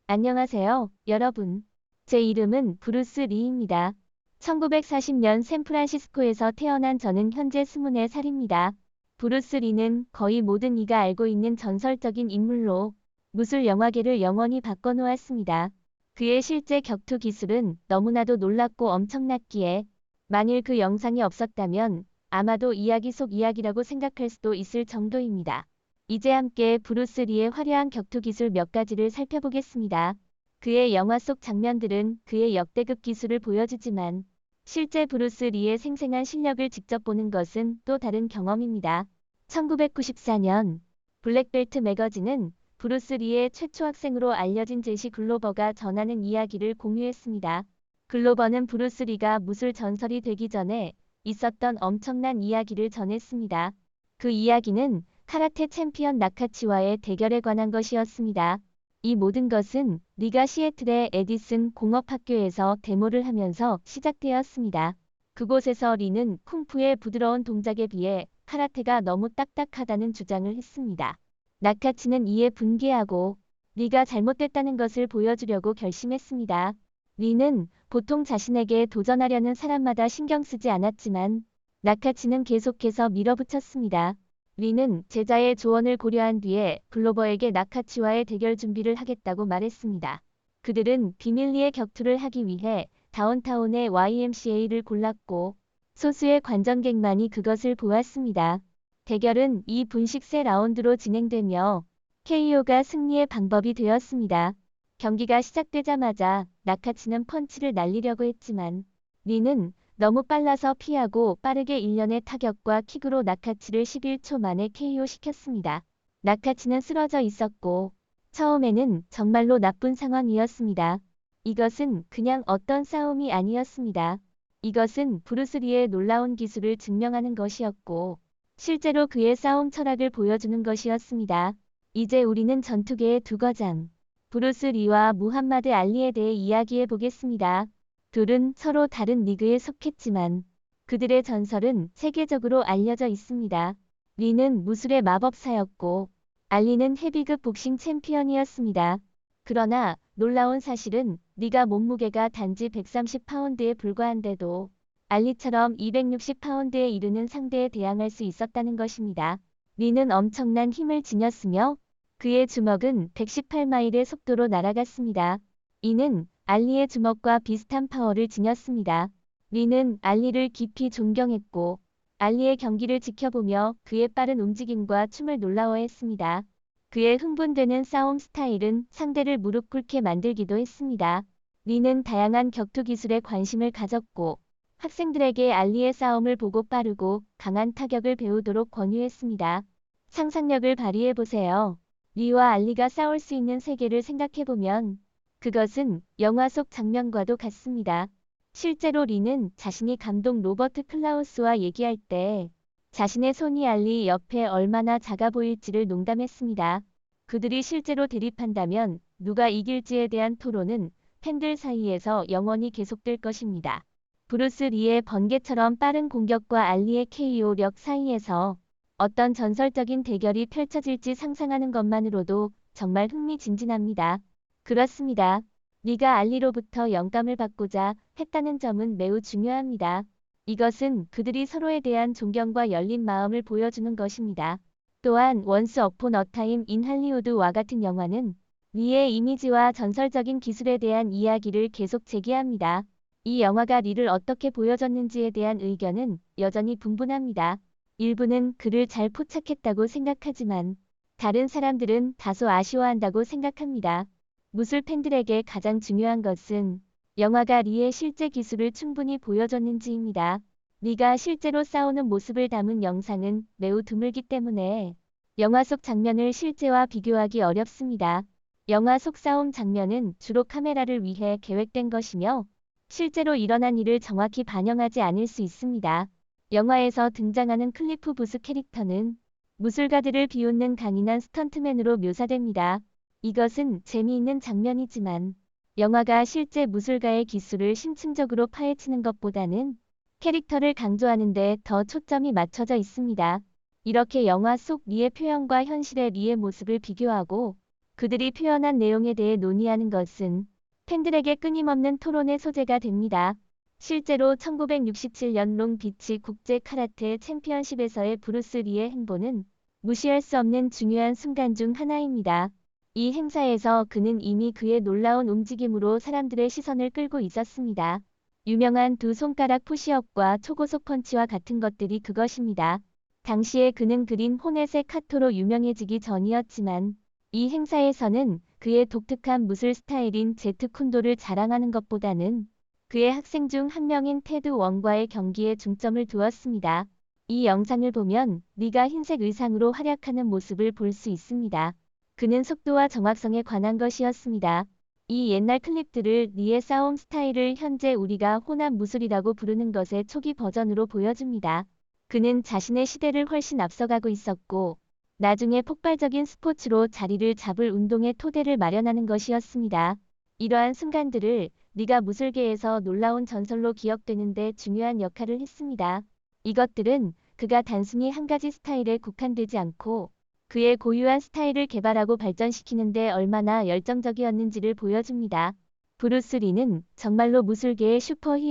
안녕하세요, 여러분. 제 이름은 브루스 리입니다. 1940년 샌프란시스코에서 태어난 저는 현재 24살입니다. 브루스 리는 거의 모든 이가 알고 있는 전설적인 인물로 무술 영화계를 영원히 바꿔놓았습니다. 그의 실제 격투 기술은 너무나도 놀랍고 엄청났기에 만일 그 영상이 없었다면 아마도 이야기 속 이야기라고 생각할 수도 있을 정도입니다. 이제 함께 브루스 리의 화려한 격투 기술 몇 가지를 살펴보겠습니다. 그의 영화 속 장면들은 그의 역대급 기술을 보여주지만 실제 브루스 리의 생생한 실력을 직접 보는 것은 또 다른 경험입니다. 1994년 블랙벨트 매거진은 브루스 리의 최초 학생으로 알려진 제시 글로버가 전하는 이야기를 공유했습니다. 글로버는 브루스 리가 무술 전설이 되기 전에 있었던 엄청난 이야기를 전했습니다. 그 이야기는 카라테 챔피언 나카치와의 대결에 관한 것이었습니다. 이 모든 것은 리가 시애틀의 에디슨 공업학교에서 데모를 하면서 시작되었습니다. 그곳에서 리는 쿵푸의 부드러운 동작에 비해 카라테가 너무 딱딱하다는 주장을 했습니다. 나카치는 이에 분개하고 리가 잘못됐다는 것을 보여주려고 결심했습니다. 리는 보통 자신에게 도전하려는 사람마다 신경 쓰지 않았지만 나카치는 계속해서 밀어붙였습니다. 리는 제자의 조언을 고려한 뒤에 글로버에게 나카치와의 대결 준비를 하겠다고 말했습니다. 그들은 비밀리에 격투를 하기 위해 다운타운의 YMCA를 골랐고 소수의 관전객만이 그것을 보았습니다. 대결은 2분씩 3라운드로 진행되며 KO가 승리의 방법이 되었습니다. 경기가 시작되자마자 나카치는 펀치를 날리려고 했지만 리는 너무 빨라서 피하고 빠르게 일련의 타격과 킥으로 나카치를 11초 만에 KO시켰습니다. 나카치는 쓰러져 있었고 처음에는 정말로 나쁜 상황이었습니다. 이것은 그냥 어떤 싸움이 아니었습니다. 이것은 브루스 리의 놀라운 기술을 증명하는 것이었고 실제로 그의 싸움 철학을 보여주는 것이었습니다. 이제 우리는 전투계의 두 거장 브루스 리와 무함마드 알리에 대해 이야기해 보겠습니다. 둘은 서로 다른 리그에 속했지만 그들의 전설은 세계적으로 알려져 있습니다. 리는 무술의 마법사였고 알리는 헤비급 복싱 챔피언이었습니다. 그러나 놀라운 사실은 리가 몸무게가 단지 130파운드에 불과한데도 알리처럼 260파운드에 이르는 상대에 대항할 수 있었다는 것입니다. 리는 엄청난 힘을 지녔으며 그의 주먹은 118마일의 속도로 날아갔습니다. 이는 알리의 주먹과 비슷한 파워를 지녔습니다. 리는 알리를 깊이 존경했고 알리의 경기를 지켜보며 그의 빠른 움직임과 춤을 놀라워했습니다. 그의 흥분되는 싸움 스타일은 상대를 무릎 꿇게 만들기도 했습니다. 리는 다양한 격투 기술에 관심을 가졌고 학생들에게 알리의 싸움을 보고 빠르고 강한 타격을 배우도록 권유했습니다. 상상력을 발휘해보세요. 리와 알리가 싸울 수 있는 세계를 생각해보면 그것은 영화 속 장면과도 같습니다. 실제로 리는 자신이 감독 로버트 클라우스와 얘기할 때 자신의 손이 알리 옆에 얼마나 작아 보일지를 농담했습니다. 그들이 실제로 대립한다면 누가 이길지에 대한 토론은 팬들 사이에서 영원히 계속될 것입니다. 브루스 리의 번개처럼 빠른 공격과 알리의 KO력 사이에서 어떤 전설적인 대결이 펼쳐질지 상상하는 것만으로도 정말 흥미진진합니다. 그렇습니다. 리가 알리로부터 영감을 받고자 했다는 점은 매우 중요합니다. 이것은 그들이 서로에 대한 존경과 열린 마음을 보여주는 것입니다. 또한 원스 어폰 어 타임 인 할리우드와 같은 영화는 리의 이미지와 전설적인 기술에 대한 이야기를 계속 제기합니다. 이 영화가 리를 어떻게 보여줬는지에 대한 의견은 여전히 분분합니다. 일부는 그를 잘 포착했다고 생각하지만 다른 사람들은 다소 아쉬워한다고 생각합니다. 무술 팬들에게 가장 중요한 것은 영화가 리의 실제 기술을 충분히 보여줬는지입니다. 리가 실제로 싸우는 모습을 담은 영상은 매우 드물기 때문에 영화 속 장면을 실제와 비교하기 어렵습니다. 영화 속 싸움 장면은 주로 카메라를 위해 계획된 것이며 실제로 일어난 일을 정확히 반영하지 않을 수 있습니다. 영화에서 등장하는 클리프 부스 캐릭터는 무술가들을 비웃는 강인한 스턴트맨으로 묘사됩니다. 이것은 재미있는 장면이지만 영화가 실제 무술가의 기술을 심층적으로 파헤치는 것보다는 캐릭터를 강조하는 데 더 초점이 맞춰져 있습니다. 이렇게 영화 속 리의 표현과 현실의 리의 모습을 비교하고 그들이 표현한 내용에 대해 논의하는 것은 팬들에게 끊임없는 토론의 소재가 됩니다. 실제로 1967년 롱비치 국제 카라테 챔피언십에서의 브루스 리의 행보는 무시할 수 없는 중요한 순간 중 하나입니다. 이 행사에서 그는 이미 그의 놀라운 움직임으로 사람들의 시선을 끌고 있었습니다. 유명한 두 손가락 푸시업과 초고속 펀치와 같은 것들이 그것입니다. 당시에 그는 그린 호넷의 카토로 유명해지기 전이었지만 이 행사에서는 그의 독특한 무술 스타일인 제트 쿤도를 자랑하는 것보다는 그의 학생 중 한 명인 테드 원과의 경기에 중점을 두었습니다. 이 영상을 보면 리가 흰색 의상으로 활약하는 모습을 볼 수 있습니다. 그는 속도와 정확성에 관한 것이었습니다. 이 옛날 클립들을 리의 싸움 스타일을 현재 우리가 혼합 무술이라고 부르는 것의 초기 버전으로 보여줍니다. 그는 자신의 시대를 훨씬 앞서가고 있었고 나중에 폭발적인 스포츠로 자리를 잡을 운동의 토대를 마련하는 것이었습니다. 이러한 순간들을 리가 무술계에서 놀라운 전설로 기억되는 데 중요한 역할을 했습니다. 이것들은 그가 단순히 한 가지 스타일에 국한되지 않고 그의 고유한 스타일을 개발하고 발전시키는 데 얼마나 열정적이었는지를 보여줍니다. 브루스 리는 정말로 무술계의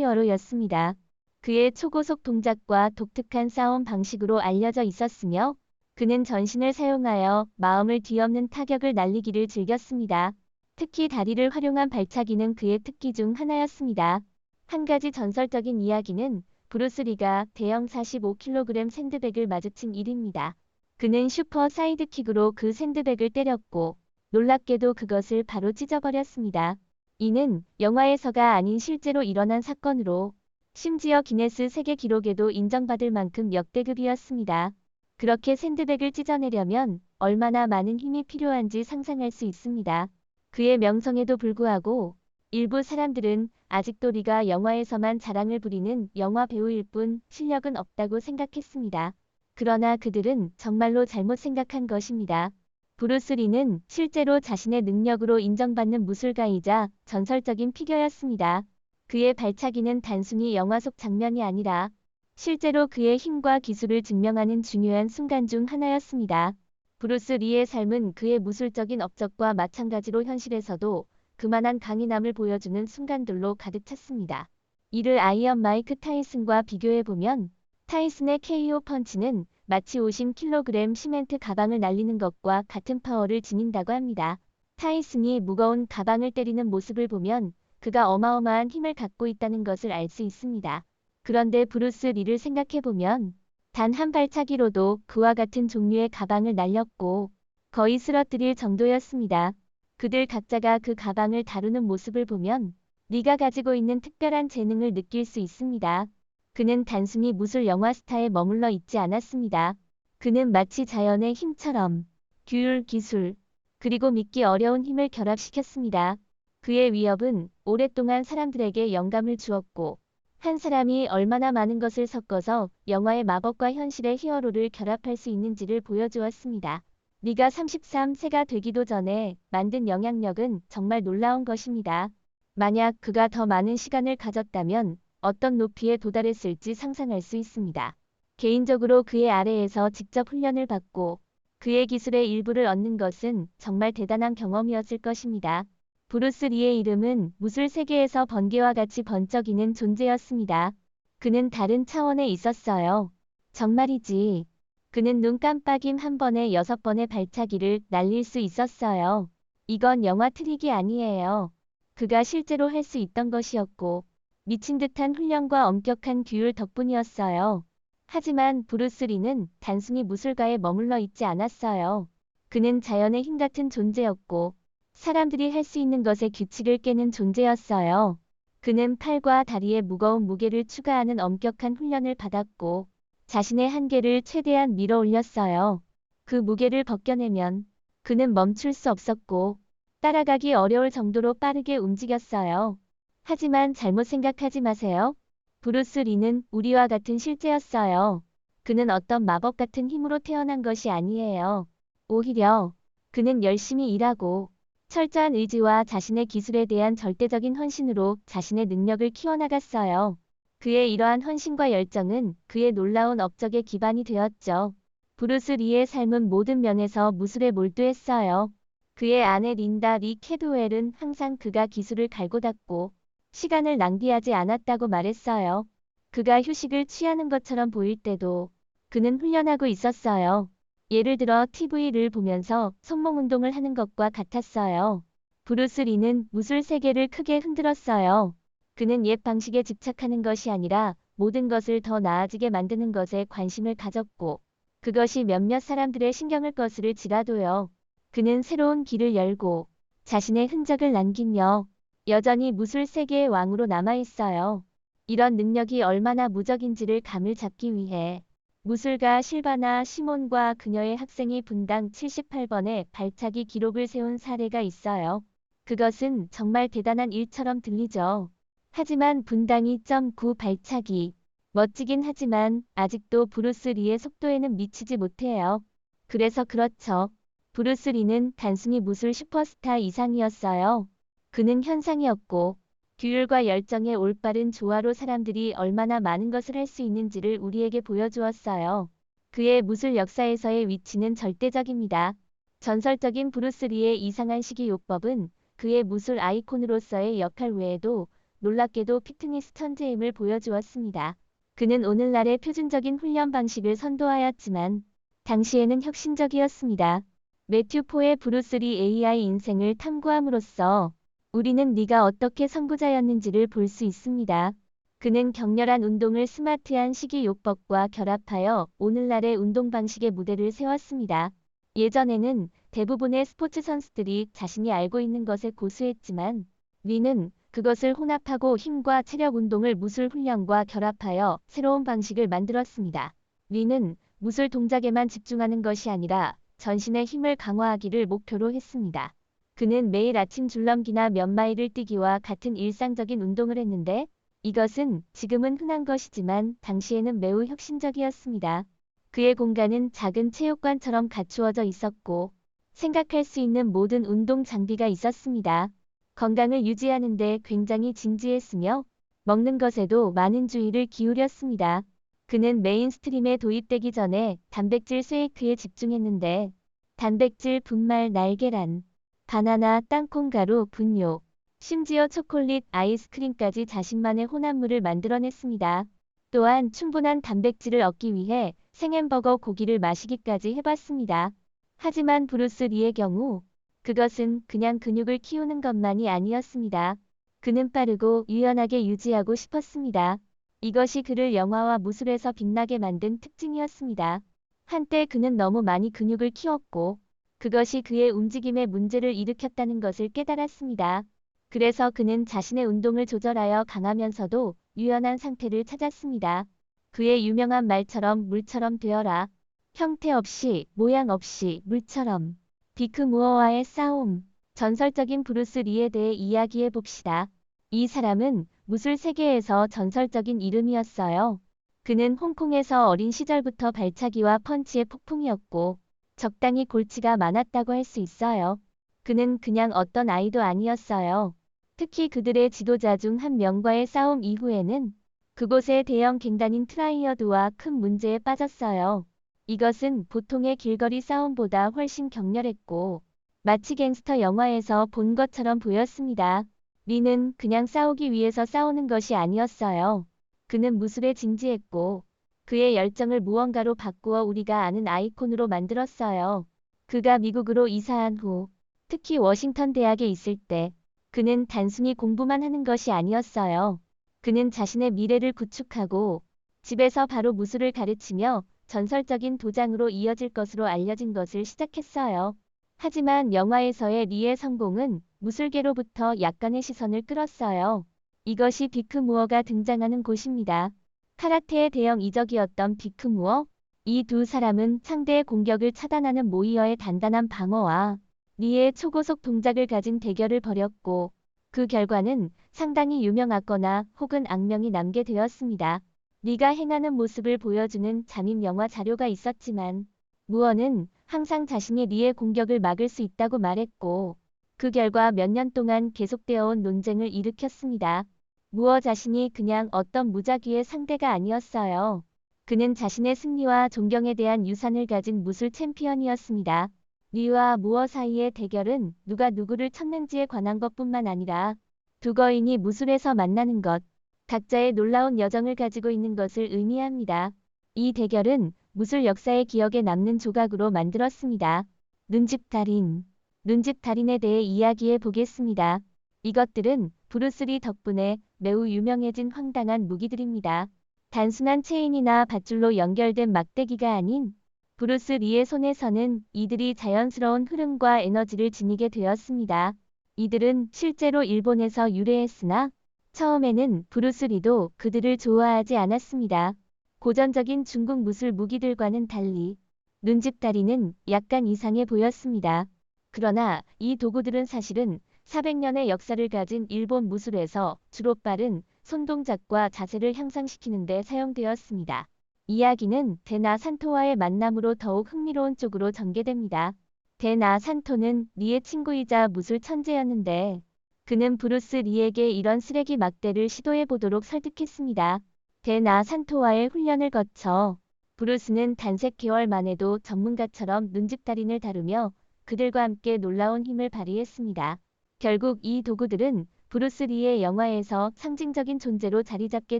슈퍼히어로였습니다. 그의 초고속 동작과 독특한 싸움 방식으로 알려져 있었으며 그는 전신을 사용하여 마음을 뒤엎는 타격을 날리기를 즐겼습니다. 특히 다리를 활용한 발차기는 그의 특기 중 하나였습니다. 한 가지 전설적인 이야기는 브루스 리가 대형 45kg 샌드백을 마주친 일입니다. 그는 슈퍼 사이드킥으로 그 샌드백을 때렸고 놀랍게도 그것을 바로 찢어버렸습니다. 이는 영화에서가 아닌 실제로 일어난 사건으로 심지어 기네스 세계 기록에도 인정받을 만큼 역대급이었습니다. 그렇게 샌드백을 찢어내려면 얼마나 많은 힘이 필요한지 상상할 수 있습니다. 그의 명성에도 불구하고 일부 사람들은 아직도 리가 영화에서만 자랑을 부리는 영화 배우일 뿐 실력은 없다고 생각했습니다. 그러나 그들은 정말로 잘못 생각한 것입니다. 브루스 리는 실제로 자신의 능력으로 인정받는 무술가이자 전설적인 피겨였습니다. 그의 발차기는 단순히 영화 속 장면이 아니라 실제로 그의 힘과 기술을 증명하는 중요한 순간 중 하나였습니다. 브루스 리의 삶은 그의 무술적인 업적과 마찬가지로 현실에서도 그만한 강인함을 보여주는 순간들로 가득 찼습니다. 이를 아이언 마이크 타이슨과 비교해보면 타이슨의 KO 펀치는 마치 50kg 시멘트 가방을 날리는 것과 같은 파워를 지닌다고 합니다. 타이슨이 무거운 가방을 때리는 모습을 보면 그가 어마어마한 힘을 갖고 있다는 것을 알 수 있습니다. 그런데 브루스 리를 생각해보면 단 한 발차기로도 그와 같은 종류의 가방을 날렸고 거의 쓰러뜨릴 정도였습니다. 그들 각자가 그 가방을 다루는 모습을 보면 리가 가지고 있는 특별한 재능을 느낄 수 있습니다. 그는 단순히 무술 영화 스타에 머물러 있지 않았습니다. 그는 마치 자연의 힘처럼 규율, 기술, 그리고 믿기 어려운 힘을 결합시켰습니다. 그의 위협은 오랫동안 사람들에게 영감을 주었고 한 사람이 얼마나 많은 것을 섞어서 영화의 마법과 현실의 히어로를 결합할 수 있는지를 보여주었습니다. 리가 33세가 되기도 전에 만든 영향력은 정말 놀라운 것입니다. 만약 그가 더 많은 시간을 가졌다면 어떤 높이에 도달했을지 상상할 수 있습니다. 개인적으로 그의 아래에서 직접 훈련을 받고 그의 기술의 일부를 얻는 것은 정말 대단한 경험이었을 것입니다. 브루스 리의 이름은 무술 세계에서 번개와 같이 번쩍이는 존재였습니다. 그는 다른 차원에 있었어요. 정말이지. 그는 눈 깜빡임 한 번에 6번의 발차기를 날릴 수 있었어요. 이건 영화 트릭이 아니에요. 그가 실제로 할 수 있던 것이었고 미친 듯한 훈련과 엄격한 규율 덕분이었어요. 하지만 브루스 리는 단순히 무술가에 머물러 있지 않았어요. 그는 자연의 힘 같은 존재였고 사람들이 할 수 있는 것의 규칙을 깨는 존재였어요. 그는 팔과 다리에 무거운 무게를 추가하는 엄격한 훈련을 받았고 자신의 한계를 최대한 밀어 올렸어요. 그 무게를 벗겨내면 그는 멈출 수 없었고 따라가기 어려울 정도로 빠르게 움직였어요. 하지만 잘못 생각하지 마세요. 브루스 리는 우리와 같은 실제였어요. 그는 어떤 마법 같은 힘으로 태어난 것이 아니에요. 오히려 그는 열심히 일하고 철저한 의지와 자신의 기술에 대한 절대적인 헌신으로 자신의 능력을 키워나갔어요. 그의 이러한 헌신과 열정은 그의 놀라운 업적의 기반이 되었죠. 브루스 리의 삶은 모든 면에서 무술에 몰두했어요. 그의 아내 린다 리 캐드웰은 항상 그가 기술을 갈고 닦고 시간을 낭비하지 않았다고 말했어요. 그가 휴식을 취하는 것처럼 보일 때도 그는 훈련하고 있었어요. 예를 들어 TV를 보면서 손목 운동을 하는 것과 같았어요. 브루스 리는 무술 세계를 크게 흔들었어요. 그는 옛 방식에 집착하는 것이 아니라 모든 것을 더 나아지게 만드는 것에 관심을 가졌고 그것이 몇몇 사람들의 신경을 거스를지라도요. 그는 새로운 길을 열고 자신의 흔적을 남기며 여전히 무술 세계의 왕으로 남아있어요. 이런 능력이 얼마나 무적인지를 감을 잡기 위해 무술가 실바나 시몬과 그녀의 학생이 분당 78번의 발차기 기록을 세운 사례가 있어요. 그것은 정말 대단한 일처럼 들리죠. 하지만 분당 2.9 발차기. 멋지긴 하지만 아직도 브루스 리의 속도에는 미치지 못해요. 그래서 그렇죠. 브루스 리는 단순히 무술 슈퍼스타 이상이었어요. 그는 현상이었고 규율과 열정의 올바른 조화로 사람들이 얼마나 많은 것을 할 수 있는지를 우리에게 보여주었어요. 그의 무술 역사에서의 위치는 절대적입니다. 전설적인 브루스 리의 이상한 식이요법은 그의 무술 아이콘으로서의 역할 외에도 놀랍게도 피트니스 천재임을 보여주었습니다. 그는 오늘날의 표준적인 훈련 방식을 선도하였지만 당시에는 혁신적이었습니다. 매튜 포의 브루스 리 AI 인생을 탐구함으로써 우리는 네가 어떻게 선구자였는지를 볼 수 있습니다. 그는 격렬한 운동을 스마트한 식이요법과 결합하여 오늘날의 운동 방식의 무대를 세웠습니다. 예전에는 대부분의 스포츠 선수들이 자신이 알고 있는 것에 고수했지만 리는 그것을 혼합하고 힘과 체력 운동을 무술 훈련과 결합하여 새로운 방식을 만들었습니다. 리는 무술 동작에만 집중하는 것이 아니라 전신의 힘을 강화하기를 목표로 했습니다. 그는 매일 아침 줄넘기나 몇 마일을 뛰기와 같은 일상적인 운동을 했는데 이것은 지금은 흔한 것이지만 당시에는 매우 혁신적이었습니다. 그의 공간은 작은 체육관처럼 갖추어져 있었고 생각할 수 있는 모든 운동 장비가 있었습니다. 건강을 유지하는 데 굉장히 진지했으며 먹는 것에도 많은 주의를 기울였습니다. 그는 메인스트림에 도입되기 전에 단백질 쉐이크에 집중했는데 단백질 분말 날계란, 바나나, 땅콩가루, 분뇨, 심지어 초콜릿, 아이스크림까지 자신만의 혼합물을 만들어냈습니다. 또한 충분한 단백질을 얻기 위해 생햄버거 고기를 마시기까지 해봤습니다. 하지만 브루스 리의 경우 그것은 그냥 근육을 키우는 것만이 아니었습니다. 그는 빠르고 유연하게 유지하고 싶었습니다. 이것이 그를 영화와 무술에서 빛나게 만든 특징이었습니다. 한때 그는 너무 많이 근육을 키웠고 그것이 그의 움직임에 문제를 일으켰다는 것을 깨달았습니다. 그래서 그는 자신의 운동을 조절하여 강하면서도 유연한 상태를 찾았습니다. 그의 유명한 말처럼 물처럼 되어라. 형태 없이, 모양 없이, 물처럼. 비크 무어와의 싸움. 전설적인 브루스 리에 대해 이야기해 봅시다. 이 사람은 무술 세계에서 전설적인 이름이었어요. 그는 홍콩에서 어린 시절부터 발차기와 펀치의 폭풍이었고 적당히 골치가 많았다고 할 수 있어요. 그는 그냥 어떤 아이도 아니었어요. 특히 그들의 지도자 중 한 명과의 싸움 이후에는 그곳의 대형 갱단인 트라이어드와 큰 문제에 빠졌어요. 이것은 보통의 길거리 싸움보다 훨씬 격렬했고 마치 갱스터 영화에서 본 것처럼 보였습니다. 리는 그냥 싸우기 위해서 싸우는 것이 아니었어요. 그는 무술에 진지했고 그의 열정을 무언가로 바꾸어 우리가 아는 아이콘으로 만들었어요. 그가 미국으로 이사한 후, 특히 워싱턴 대학에 있을 때, 그는 단순히 공부만 하는 것이 아니었어요. 그는 자신의 미래를 구축하고 집에서 바로 무술을 가르치며 전설적인 도장으로 이어질 것으로 알려진 것을 시작했어요. 하지만 영화에서의 리의 성공은 무술계로부터 약간의 시선을 끌었어요. 이것이 비크 무어가 등장하는 곳입니다. 카라테의 대형 이적이었던 비크 무어. 이 두 사람은 상대의 공격을 차단하는 모이어의 단단한 방어와 리의 초고속 동작을 가진 대결을 벌였고 그 결과는 상당히 유명하거나 혹은 악명이 남게 되었습니다. 리가 행하는 모습을 보여주는 잠입 영화 자료가 있었지만 무어는 항상 자신이 리의 공격을 막을 수 있다고 말했고 그 결과 몇 년 동안 계속되어 온 논쟁을 일으켰습니다. 무어 자신이 그냥 어떤 무작위의 상대가 아니었어요. 그는 자신의 승리와 존경에 대한 유산을 가진 무술 챔피언이었습니다. 리와 무어 사이의 대결은 누가 누구를 쳤는지에 관한 것뿐만 아니라 두 거인이 무술에서 만나는 것, 각자의 놀라운 여정을 가지고 있는 것을 의미합니다. 이 대결은 무술 역사의 기억에 남는 조각으로 만들었습니다. 눈집 달인. 눈집 달인에 대해 이야기해 보겠습니다. 이것들은 브루스리 덕분에 매우 유명해진 황당한 무기들입니다. 단순한 체인이나 밧줄로 연결된 막대기가 아닌 브루스 리의 손에서는 이들이 자연스러운 흐름과 에너지를 지니게 되었습니다. 이들은 실제로 일본에서 유래했으나 처음에는 브루스 리도 그들을 좋아하지 않았습니다. 고전적인 중국 무술 무기들과는 달리 눈집다리는 약간 이상해 보였습니다. 그러나 이 도구들은 사실은 400년의 역사를 가진 일본 무술에서 주로 빠른 손동작과 자세를 향상시키는 데 사용되었습니다. 이야기는 데나 산토와의 만남으로 더욱 흥미로운 쪽으로 전개됩니다. 데나 산토는 리의 친구이자 무술 천재였는데 그는 브루스 리에게 이런 쓰레기 막대를 시도해 보도록 설득했습니다. 데나 산토와의 훈련을 거쳐 브루스는 단색 개월 만에도 전문가처럼 눈집달인을 다루며 그들과 함께 놀라운 힘을 발휘했습니다. 결국 이 도구들은 브루스 리의 영화에서 상징적인 존재로 자리 잡게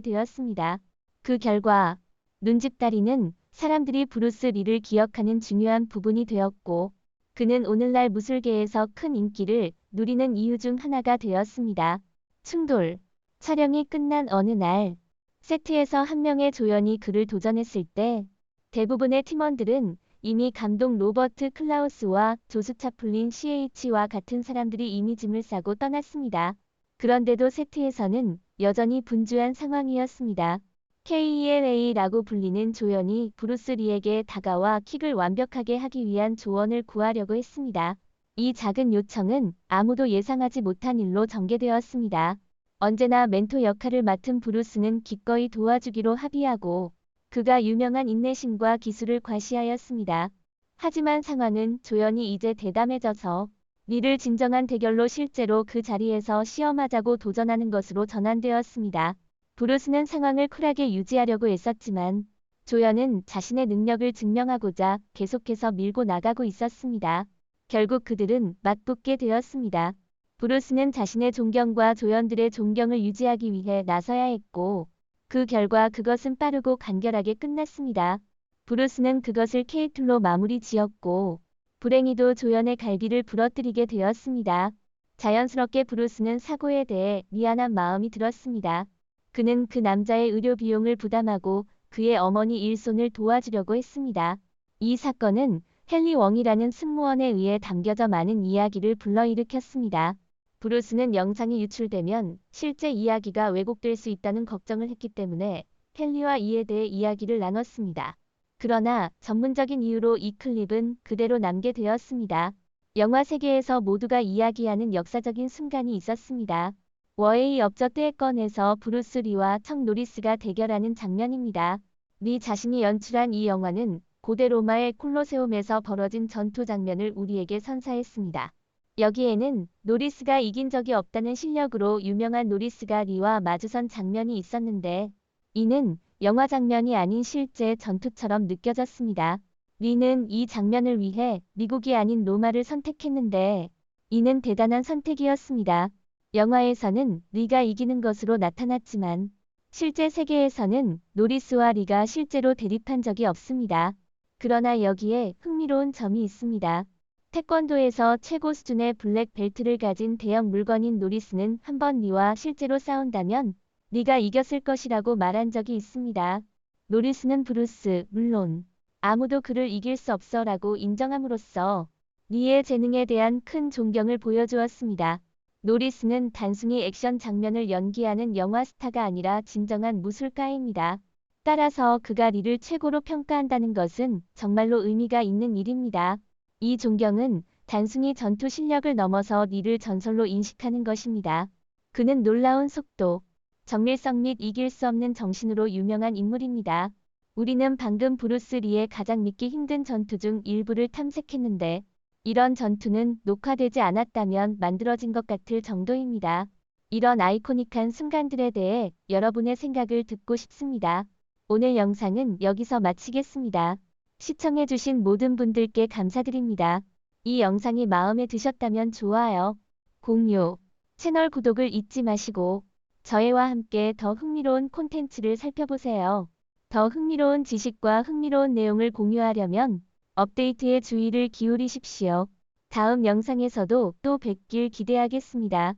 되었습니다. 그 결과 눈집다리는 사람들이 브루스 리를 기억하는 중요한 부분이 되었고 그는 오늘날 무술계에서 큰 인기를 누리는 이유 중 하나가 되었습니다. 충돌. 촬영이 끝난 어느 날 세트에서 한 명의 조연이 그를 도전했을 때 대부분의 팀원들은 이미 감독 로버트 클라우스와 조수 차플린 CH와 같은 사람들이 이미 짐을 싸고 떠났습니다. 그런데도 세트에서는 여전히 분주한 상황이었습니다. KELA라고 불리는 조연이 브루스 리에게 다가와 킥을 완벽하게 하기 위한 조언을 구하려고 했습니다. 이 작은 요청은 아무도 예상하지 못한 일로 전개되었습니다. 언제나 멘토 역할을 맡은 브루스는 기꺼이 도와주기로 합의하고 그가 유명한 인내심과 기술을 과시하였습니다. 하지만 상황은 조연이 이제 대담해져서 리를 진정한 대결로 실제로 그 자리에서 시험하자고 도전하는 것으로 전환되었습니다. 브루스는 상황을 쿨하게 유지하려고 애썼지만 조연은 자신의 능력을 증명하고자 계속해서 밀고 나가고 있었습니다. 결국 그들은 맞붙게 되었습니다. 브루스는 자신의 존경과 조연들의 존경을 유지하기 위해 나서야 했고 그 결과 그것은 빠르고 간결하게 끝났습니다. 브루스는 그것을 K2로 마무리 지었고 불행히도 조연의 갈비를 부러뜨리게 되었습니다. 자연스럽게 브루스는 사고에 대해 미안한 마음이 들었습니다. 그는 그 남자의 의료 비용을 부담하고 그의 어머니 일손을 도와주려고 했습니다. 이 사건은 헨리 웡이라는 승무원에 의해 담겨져 많은 이야기를 불러일으켰습니다. 브루스는 영상이 유출되면 실제 이야기가 왜곡될 수 있다는 걱정을 했기 때문에 헨리와 이에 대해 이야기를 나눴습니다. 그러나 전문적인 이유로 이 클립은 그대로 남게 되었습니다. 영화 세계에서 모두가 이야기하는 역사적인 순간이 있었습니다. 워웨이 업저트의건에서 브루스 리와 척 노리스가 대결하는 장면입니다. 리 자신이 연출한 이 영화는 고대 로마의 콜로세움에서 벌어진 전투 장면을 우리에게 선사했습니다. 여기에는 노리스가 이긴 적이 없다는 실력으로 유명한 노리스가 리와 마주선 장면이 있었는데 이는 영화 장면이 아닌 실제 전투처럼 느껴졌습니다. 리는 이 장면을 위해 미국이 아닌 로마를 선택했는데 이는 대단한 선택이었습니다. 영화에서는 리가 이기는 것으로 나타났지만 실제 세계에서는 노리스와 리가 실제로 대립한 적이 없습니다. 그러나 여기에 흥미로운 점이 있습니다. 태권도에서 최고 수준의 블랙 벨트를 가진 대형 물건인 노리스는 한번 리와 실제로 싸운다면 리가 이겼을 것이라고 말한 적이 있습니다. 노리스는 브루스, 물론 아무도 그를 이길 수 없어 라고 인정함으로써 리의 재능에 대한 큰 존경을 보여주었습니다. 노리스는 단순히 액션 장면을 연기하는 영화 스타가 아니라 진정한 무술가입니다. 따라서 그가 리를 최고로 평가한다는 것은 정말로 의미가 있는 일입니다. 이 존경은 단순히 전투 실력을 넘어서 리를 전설로 인식하는 것입니다. 그는 놀라운 속도, 정밀성 및 이길 수 없는 정신으로 유명한 인물입니다. 우리는 방금 브루스 리의 가장 믿기 힘든 전투 중 일부를 탐색했는데 이런 전투는 녹화되지 않았다면 만들어진 것 같을 정도입니다. 이런 아이코닉한 순간들에 대해 여러분의 생각을 듣고 싶습니다. 오늘 영상은 여기서 마치겠습니다. 시청해주신 모든 분들께 감사드립니다. 이 영상이 마음에 드셨다면 좋아요, 공유, 채널 구독을 잊지 마시고 저희와 함께 더 흥미로운 콘텐츠를 살펴보세요. 더 흥미로운 지식과 흥미로운 내용을 공유하려면 업데이트에 주의를 기울이십시오. 다음 영상에서도 또 뵙길 기대하겠습니다.